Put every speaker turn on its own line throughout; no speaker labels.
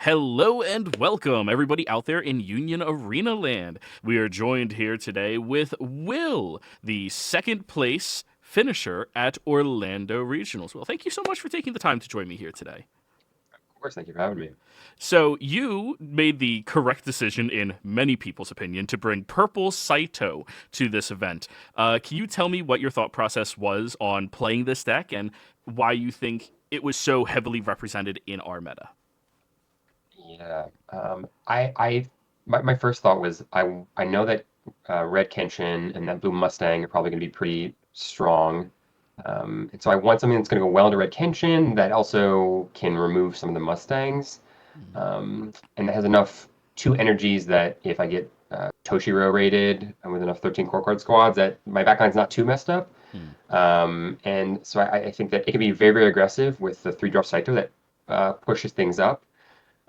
Hello and welcome, everybody out there in Union Arena Land. We are joined here today with Will, the second place finisher at Orlando Regionals. Well, thank you so much for taking the time to join me here today.
Of course, thank you for having me.
So, you made the correct decision, in many people's opinion, to bring Purple Saito to this event. Can you tell me what your thought process was on playing this deck and why you think it was so heavily represented in our meta?
Yeah, my first thought was I know that Red Kenshin and that Blue Mustang are probably going to be pretty strong, and so I want something that's going to go well into Red Kenshin that also can remove some of the Mustangs, and that has enough two energies that if I get Toshiro rated and with enough 13 core card squads, that my backline's not too messed up.
Hmm.
And so I think that it can be very, very aggressive with the three drop Saito that pushes things up.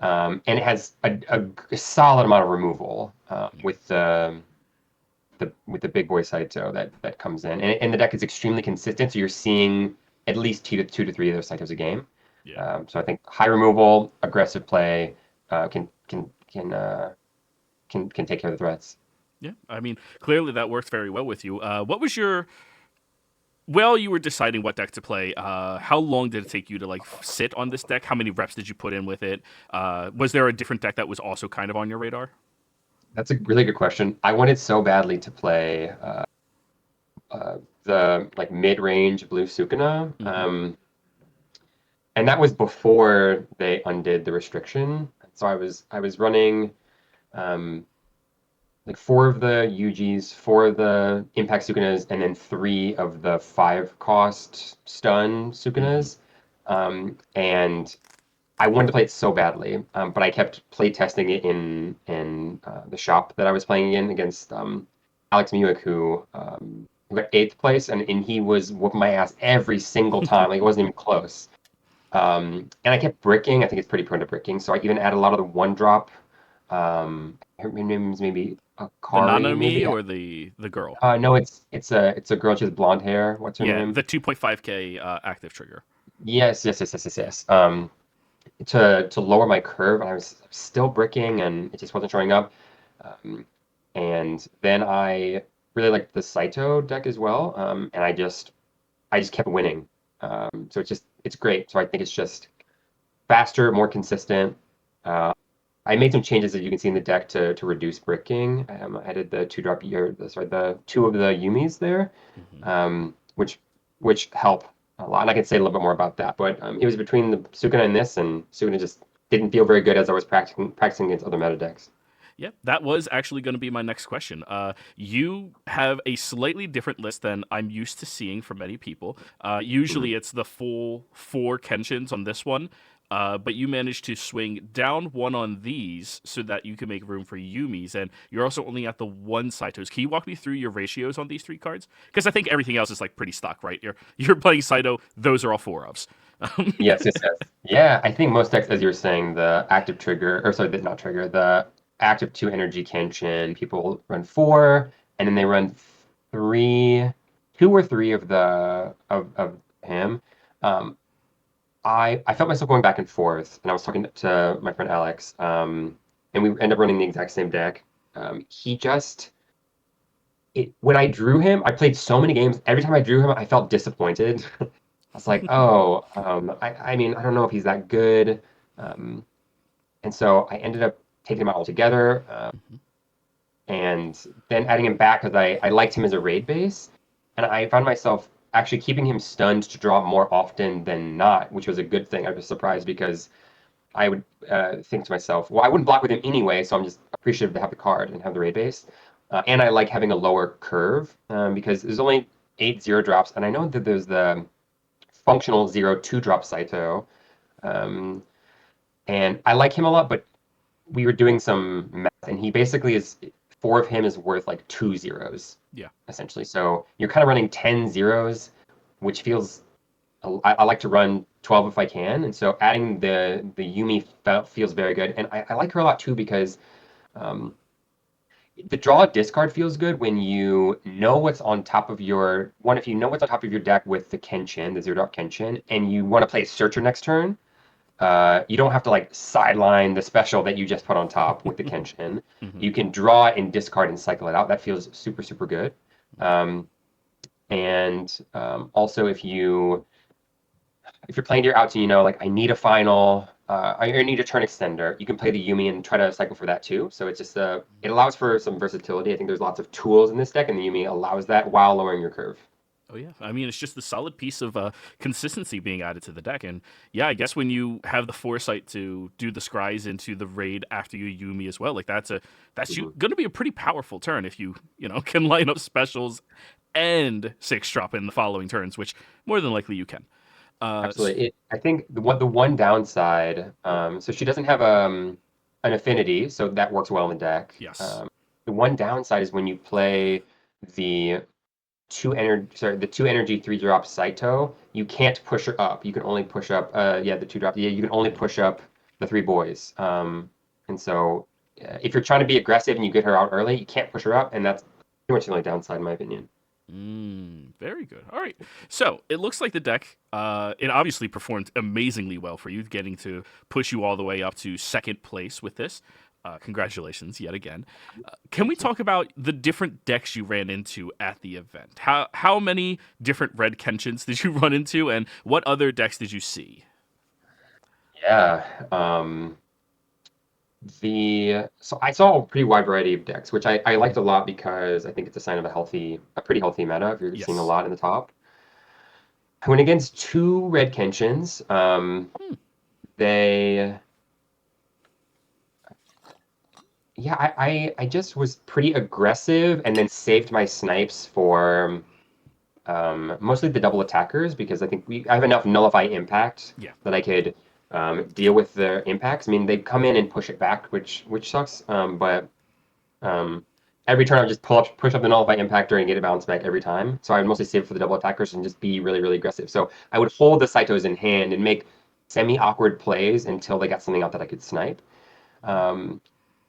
And it has a solid amount of removal with the big boy Saito that comes in, and the deck is extremely consistent. So you're seeing at least two to three of those Saitos a game.
Yeah.
So I think high removal, aggressive play can take care of the threats.
Yeah, I mean, clearly that worked very well with you. What was your Well, you were deciding what deck to play. How long did it take you to sit on this deck? How many reps did you put in with it? Was there a different deck that was also kind of on your radar?
That's a really good question. I wanted so badly to play the like mid-range blue Sukuna.
Mm-hmm.
And that was before they undid the restriction. So I was running um, like four of the Yujis, four of the Impact Sukunas, and then three of the five cost stun
Mm-hmm.
Sukunas. And I wanted to play it so badly, but I kept play testing it in the shop that I was playing in against Alex Muick, who got eighth place, and he was whooping my ass every single time. Like it wasn't even close. And I kept bricking. I think it's pretty prone to bricking. So I even added a lot of the one drop. Her name is maybe
The
Akari,
Nanami
maybe.
or the girl?
No, it's a girl. She has blonde hair. What's her
Yeah,
name?
the 2.5k active trigger.
Yes, yes, yes, yes, yes, yes. To lower my curve, and I was still bricking, and it just wasn't showing up. Um, and then I really liked the Saito deck as well. And I just kept winning. So it's great. So I think it's just faster, more consistent. Uh, I made some changes that you can see in the deck to reduce bricking. I added the two drop year, the two of the Yumis there,
Mm-hmm.
which help a lot. And I can say a little bit more about that. But it was between the Sukuna and this, and Sukuna just didn't feel very good as I was practicing against other meta decks.
Yeah, that was actually going to be my next question. You have a slightly different list than I'm used to seeing from many people.
Mhm.
Usually it's the full four Kenshins on this one, but you managed to swing down one on these so that you can make room for Yumis, and you're also only at the one Saitos. Can you walk me through your ratios on these three cards? Because I think everything else is pretty stock, right? You're playing Saito; those are all four ofs.
Yes, yes, yes. Yeah, I think most decks, as you were saying, the active trigger, or sorry, not trigger, the active two energy Kenshin, people run four, and then they run three, two or three of him. Um, I felt myself going back and forth, and I was talking to my friend Alex, and we ended up running the exact same deck. He just when I drew him, I played so many games. Every time I drew him, I felt disappointed. I was like, oh, I mean, I don't know if he's that good. Um, and so I ended up taking him out altogether, and then adding him back because I liked him as a raid base. And I found myself actually keeping him stunned to draw more often than not, which was a good thing. I was surprised because I would think to myself, well, I wouldn't block with him anyway, so I'm just appreciative to have the card and have the raid base. And I like having a lower curve because there's only eight zero drops, and I know that there's the functional zero two drop Saito, um, and I like him a lot. But we were doing some math, and he basically is four of him is worth like two zeros
Yeah.
essentially. So you're kind of running 10 zeros, which feels I like to run 12 if I can, and so adding the Yumi feels very good, and I like her a lot too because um, the draw discard feels good when you know what's on top of your if you know what's on top of your deck with the Kenshin, the zero dot Kenshin, and you want to play Searcher next turn. you don't have to like sideline the special that you just put on top with the Kenshin.
Hmm.
You can draw it and discard and cycle it out. That feels super, super good. Um, and also, if you're playing to your outs and you know, like, I need a final, I need a turn extender, you can play the Yumi and try to cycle for that too. So it's just it allows for some versatility. I think there's lots of tools in this deck, and the Yumi allows that while lowering your curve.
Oh yeah, I mean it's just a solid piece of consistency being added to the deck, and yeah, I guess when you have the foresight to do the scries into the raid after you Yumi as well, like that's
Mhm.
going to be a pretty powerful turn if you can line up specials and six drop in the following turns, which more than likely you can. Uh, s-
Absolutely. I think the one downside, so she doesn't have an affinity, so that works well in the deck.
yes.
The one downside is when you play the the two energy 3-drop Saito, you can't push her up. You can only push up yeah, the 2-drop. Yeah, you can only push up the three boys. And so if you're trying to be aggressive and you get her out early, you can't push her up, and that's pretty much the only downside in my opinion.
Very good. All right. So it looks like the deck, it obviously performed amazingly well for you, getting to push you all the way up to second place with this. Congratulations yet again. Can we
Thank you.
talk about the different decks you ran into at the event? How many different red Kenshins did you run into, and what other decks did you see?
Yeah. The so I saw a pretty wide variety of decks, which I liked a lot because I think it's a sign of a pretty healthy meta if you're seeing a
Yes.
lot in the top. I went against two red Kenshins.
Hmm.
They Yeah, I just was pretty aggressive and then saved my snipes for mostly the double attackers because I think I have enough nullify impact
Yeah.
that I could deal with their impacts. I mean, they come in and push it back, which sucks. But um, every turn I would just push up the nullify impactor and get it bounced back every time. So I would mostly save it for the double attackers and just be really, really aggressive. So I would hold the Saitos in hand and make semi-awkward plays until they got something out that I could snipe. Um,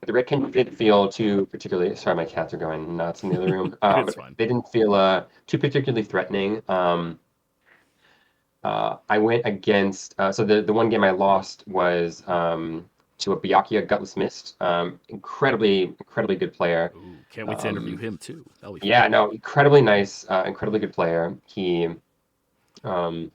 but the Red King didn't feel too particularly. Sorry, my cats are going nuts in the other room.
It's
But
fine.
they didn't feel too particularly threatening. I went against so the one game I lost was to a Byakuya Gutless Mist. Incredibly good player.
Ooh, can't wait to interview
Um,
him too. That'll be fun.
yeah, no, incredibly nice, incredibly good player. He um,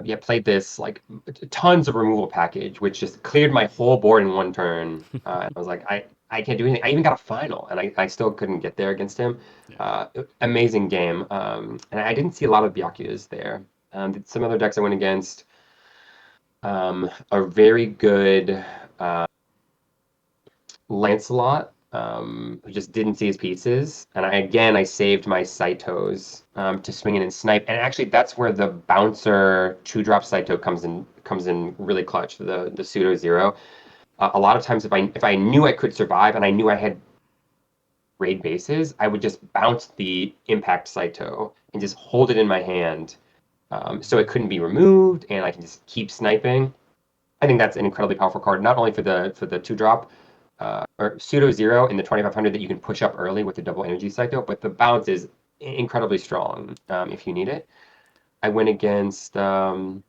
yeah, played this like tons of removal package, which just cleared my whole board in one turn. And I was like, I can't do anything. I even got a final, and I still couldn't get there against him.
Yeah.
Amazing game. And I didn't see a lot of Byakuya's there. Some other decks I went against a very good Lancelot, who just didn't see his pieces. And I saved my Saitos to swing in and snipe. And actually, that's where the bouncer 2-drop Saito comes in really clutch. The pseudo zero. A lot of times, if I knew I could survive and I knew I had raid bases, I would just bounce the impact Saito and just hold it in my hand, so it couldn't be removed, and I can just keep sniping. I think that's an incredibly powerful card, not only for the 2-drop or pseudo zero in the 2500 that you can push up early with the double energy cycle, but the bounce is incredibly strong if you need it. I went against a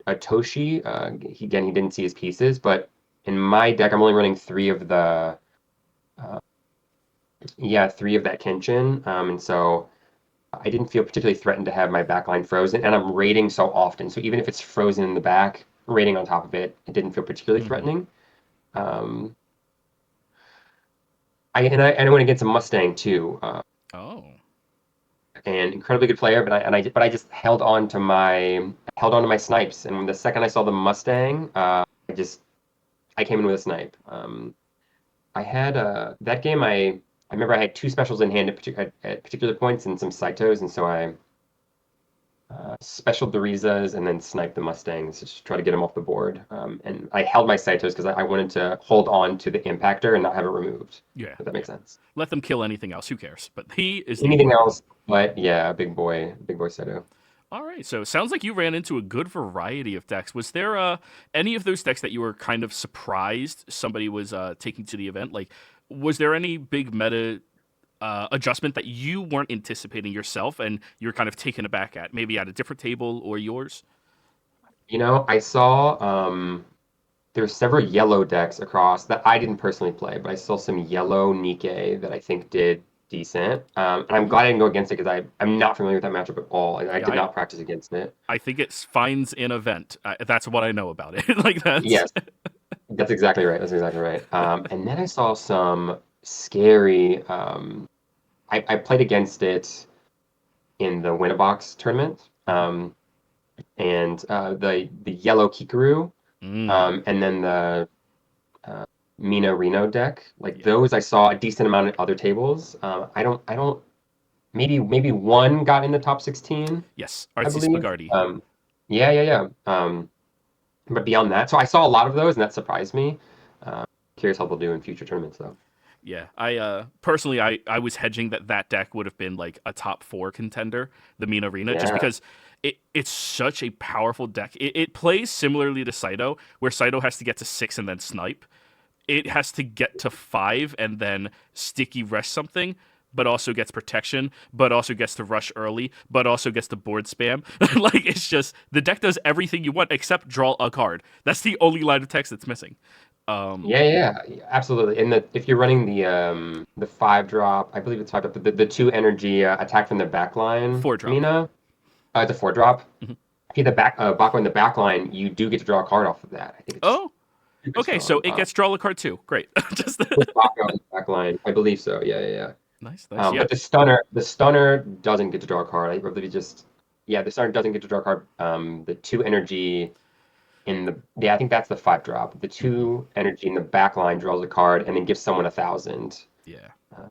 Toshi. He didn't see his pieces, but in my deck, I'm only running uh, three of that Kenshin, and so I didn't feel particularly threatened to have my backline frozen, and I'm raiding so often, so even if it's frozen in the back, raiding on top of it, it didn't feel particularly
Hmm.
threatening. Um, I went against a Mustang too,
Oh.
and incredibly good player, but I just held on to my snipes, and the second I saw the Mustang, I came in with a snipe. I had that game I remember I had two specials in hand at particular points and some Saitos, and so I special Dorizas and then sniped the Mustangs to just try to get them off the board. And I held my Saitos because I wanted to hold on to the impactor and not have it removed.
Yeah.
If that
Yeah.
makes sense.
Let them kill anything else. Who cares? But he is the
Anything
important one.
else? But yeah, big boy Saito.
All right, so it sounds like you ran into a good variety of decks. Was there any of those decks that you were kind of surprised somebody was taking to the event? Like, was there any big meta adjustment that you weren't anticipating yourself and you're kind of taken aback at, maybe at a different table or yours?
I saw there's several yellow decks across that I didn't personally play, but I saw some yellow Nikkei that I think did decent. And I'm
Mhm.
glad I didn't go against it because I'm not familiar with that matchup at all, and I
Yeah,
did
I
not practice against it.
I think it finds an event. That's what I know about it. Like that's
Yes, that's exactly right. That's exactly right. And then I saw some scary. I played against it in the Winnabox tournament, and the yellow Kikaru,
mm,
and then the uh, Mina Reno deck. Like
yeah.
those, I saw a decent amount at other tables. I don't. Maybe one got in the top 16,
Yes,
I
Artsy
believe.
Spaghetti.
Yeah, yeah, yeah. But beyond that, so I saw a lot of those, and that surprised me. Uh, Curious how they'll do in future tournaments, though.
Yeah, I personally I was hedging that deck would have been like a top 4 contender, the Mean Arena, just
Yeah.
because it's such a powerful deck. It plays similarly to Saito, where Saito has to get to 6 and then snipe. It has to get to 5 and then sticky rest something, but also gets protection, but also gets to rush early, but also gets to board spam. Like it's just the deck does everything you want except draw a card. That's the only line of text that's missing. Um,
Yeah, yeah, yeah, absolutely. And if you're running the 5 drop, I believe it's 5 drop, the 2 energy attack from the back line,
4 drop.
Mina, it's a 4 drop.
Mhm.
If you hit the Bako in the back line, you do get to draw a card off of that. I think it's
Oh,
super
okay, so
strong.
it gets draw a card too. Great. Just
With Bako in the back line, I believe so. Yeah, yeah, yeah.
nice, nice. Yeah.
But the stunner doesn't get to draw a card. I believe yeah, the stunner doesn't get to draw a card. The 2 energy I think that's the 5 drop. The
Mhm.
2 energy in the back line draws a card and then gives someone 1,000.
Yeah.
Uh,
Yeah.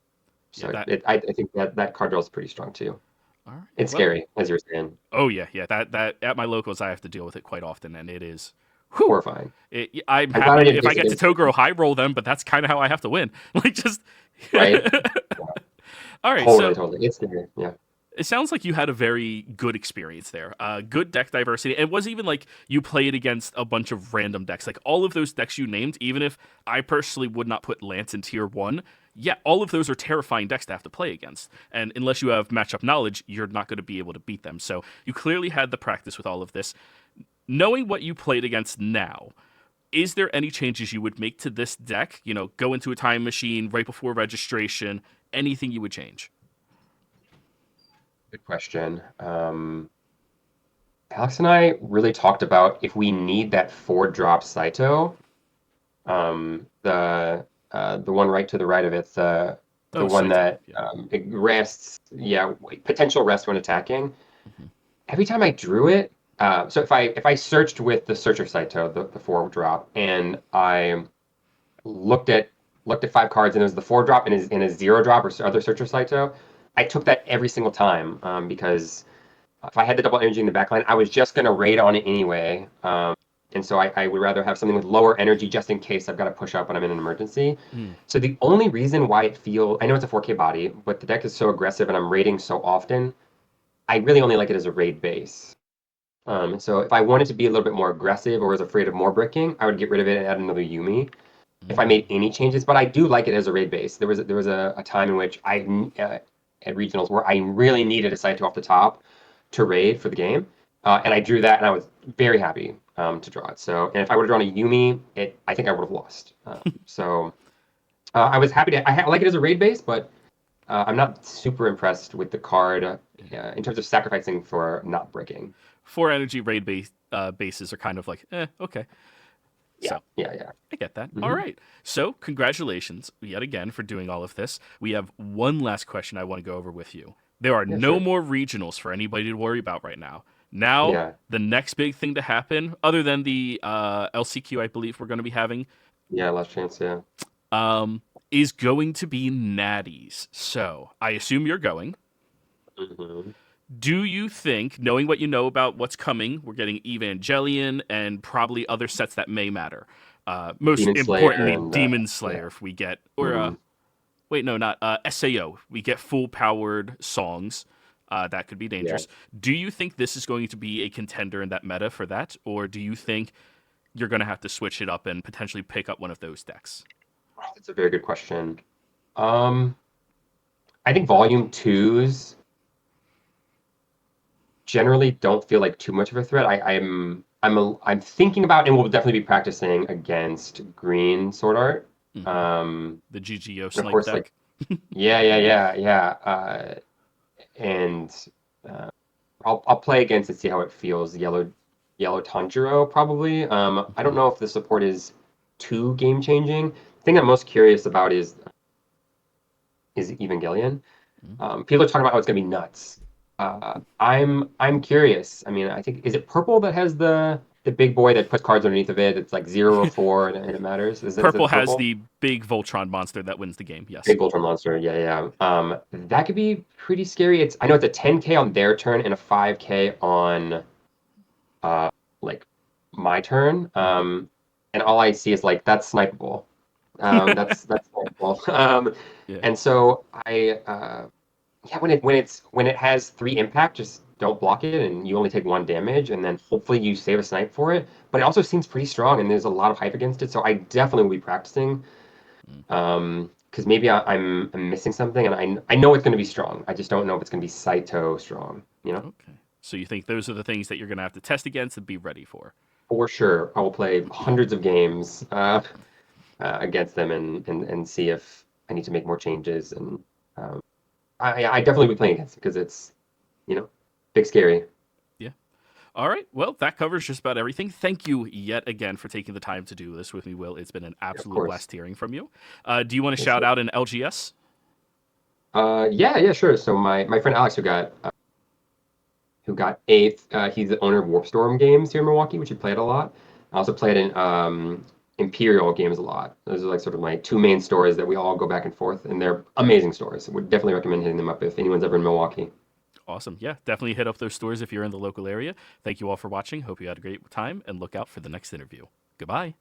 so
That.
I think that card draw is pretty strong too.
All right.
It's
Well.
scary, as you were saying,
Oh yeah, yeah. That at my locals, I have to deal with it quite often, and it is. Whew.
horrifying.
I'm
I'm glad I
happy
didn't
if I
face
get to
against it,
Toguro high roll them, but that's kind of how I have to win. Like just.
right?
All right.
Totally,
So
totally. It's scary. Yeah,
it sounds like you had a very good experience there. Good deck diversity. It was even like you played against a bunch of random decks. Like all of those decks you named, even if I personally would not put Lance in tier 1, yeah, all of those are terrifying decks to have to play against. And unless you have matchup knowledge, you're not going to be able to beat them. So you clearly had the practice with all of this. Knowing what you played against now, is there any changes you would make to this deck? Go into a time machine right before registration, anything you would change?
good question. Alex and I really talked about if we need that 4 drop Saito, the one right to the right of it, the
Oh,
one
Saito.
that
Yeah.
it rests, yeah, potential rest when attacking.
Mhm.
Every time I drew it, so if I searched with the Searcher Saito, the 4 drop, and I looked at looked at 5 cards and it was the 4 drop and a 0 drop or other Searcher Saito, I took that every single time because if I had the double energy in the backline, I was just going to raid on it anyway. And so I would rather have something with lower energy just in case I've got to push up when I'm in an emergency.
Mm.
So the only reason why I know it's a 4K body, but the deck is so aggressive and I'm raiding so often, I really only like it as a raid base. So if I wanted to be a little bit more aggressive or was afraid of more bricking, I would get rid of it and add another Yumi if I made
Mm.
any changes. But I do like it as a raid base. There was a time in which at regionals where I really needed a Saito off the top to raid for the game, and I drew that, and I was very happy to draw it. So, and if I would have drawn a Yumi, I think I would have lost. So I was happy to. I like it as a raid base, but I'm not super impressed with the card in terms of sacrificing for not breaking.
4 energy bases are kind of like, okay.
Yeah,
So
yeah, yeah.
I get that. All
Hmm.
right. So congratulations yet again for doing all of this. We have one last question I want to go over with you. There are
Yeah,
no
sure.
more regionals for anybody to worry about right now. Now,
Yeah,
the next big thing to happen, other than the LCQ, I believe we're going to be having,
yeah. Last chance. Yeah.
um, is going to be natties. So I assume you're going.
Hmm.
Do you think, knowing what you know about what's coming, we're getting Evangelion and probably other sets that may matter? Most
Demon Slayer
importantly,
and
Demon
yeah.
Slayer, if we get, or
Hmm.
wait, no, not SAO. We get full powered songs. That could be
Yeah.
dangerous. Do you think this is going to be a contender in that meta for that, or do you think you're going to have to switch it up and potentially pick up one of those decks?
That's a very good question. Um, I think volume twos generally don't feel like too much of a threat. I'm I'm thinking about, and we'll definitely be practicing against green sword art.
Hmm.
Um,
The GGO
and of
snipe
course, like
deck.
yeah. And uh, I'll play against it, see how it feels. Yellow Tanjiro probably. I don't
Hmm.
know if the support is too game changing. The thing I'm most curious about is Evangelion. People are talking about how it's gonna be nuts. I'm curious. I mean, I think is it purple that has the big boy that puts cards underneath of it? It's like 0 or 4 and it matters. Is it
Purple
the
has
purple?
the big Voltron monster that wins the game. Yes.
Big Ultra Monster. Yeah. That could be pretty scary. I know it's a 10K on their turn and a 5K on uh like my turn.
Hmm.
And all I see is like that's snipeable. That's snipeable.
Yeah.
And so yeah, when it has 3 impact, just don't block it, and you only take 1 damage, and then hopefully you save a snipe for it. But it also seems pretty strong, and there's a lot of hype against it. So I definitely will be practicing,
Mm.
because maybe I'm missing something, and I know it's going to be strong. I just don't know if it's going to be Saito strong. You know,
Okay. So you think those are the things that you're going to have to test against and be ready for?
for sure, I will play hundreds of games against them, and see if I need to make more changes. And I definitely will be playing against it because it's big scary.
Yeah. All right. Well, that covers just about everything. Thank you yet again for taking the time to do this with me, Will. It's been an
Of
absolute
course.
blast hearing from you. Do you want to
Yes,
shout
sir.
out an LGS?
Yeah, sure. So my friend Alex, who got eighth, he's the owner of Warp Storm Games here in Milwaukee, which he played a lot. I also played in Imperial Games a lot. Those are like sort of my 2 main stores that we all go back and forth, and they're amazing stores. Would definitely recommend hitting them up if anyone's ever in Milwaukee.
Awesome. Yeah, definitely hit up those stores if you're in the local area. Thank you all for watching. Hope you had a great time and look out for the next interview. Goodbye.